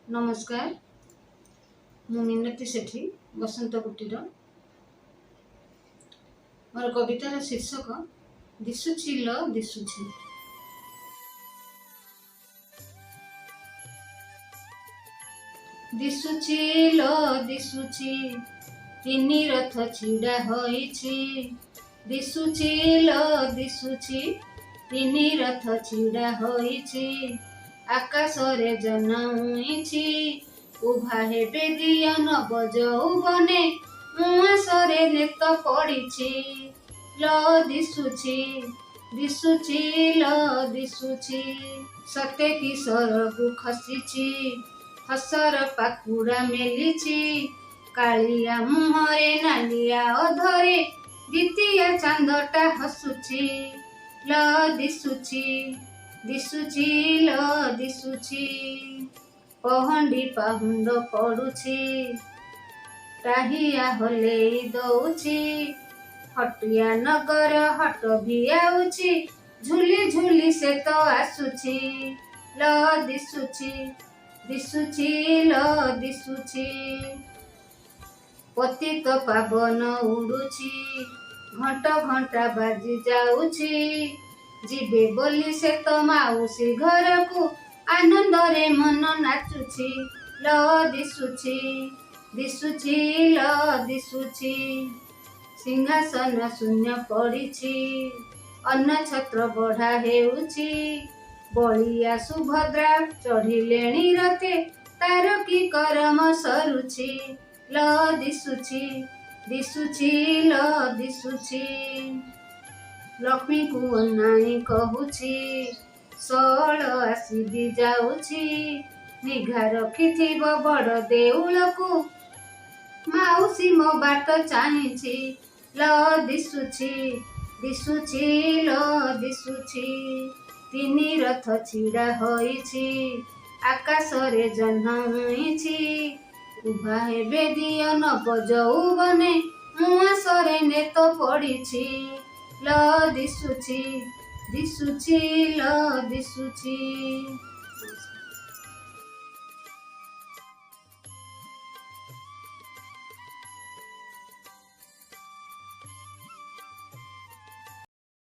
नमस्कार मु मिनती सेठी बसंत कुटीर मोर कवितार शीर्षक दिशुची लो दिशुची। दिशुची लो दिशुची तिनी रथ छिड़ा होईछि। दिशुची लो दिशुची तिनी रथ छिड़ा होईछि। आकाशरे जन उइछि उभा हेबे दिय नब यौवने उआसरे नेत पड़िछि। लो दिशुछि दिशुछि लो दिशुछि सते किशोरकु खसिछि हसर पाखुड़ा मेलिछि। कालिया मुहरे नालिया अधरे द्वितीय चांदटा हसुछि। लो दिशुछि दिशुछि लो दिशुछि पहंडी पाहुंड पड़ुछि टाहिया हलेई दउछि। हटिया नगर हट भी आउछि झुली झुली से तो आसुछि। लो दिशुछि दिशुछि लो दिशुछि पतित पावन उड़ुछि घंट घंटा बाजी जाउछि। जीवे बोली से तो माउसी घर को आनंद रे मन नाचुछि। लो दिशुछि दिशुछि लो दिशुछि सिंहासन शून्य पड़िछि अन्न छत्र बढ़ा हेउछि। बलिया सुभद्रा चढ़िलेणी रथे तार की करम सरुछि। लो दिशुछि दिशुछि लो दिशुछि लक्ष्मी को अनाई कहुछि षोल आसी भी जाउछि। निघा रखिथिब बड़ देउल को माउसी मो बाट चाहिछि। लो दिशुछि दिशुछि लो दिशुछि तिनी रथ छिड़ा होईछि। आकाशरे जह्न उइछि उभा हेबे दिय नब यौवने उआसरे नेत पड़िछि। लो दिशुछि दिशुछि लो दिशुछि।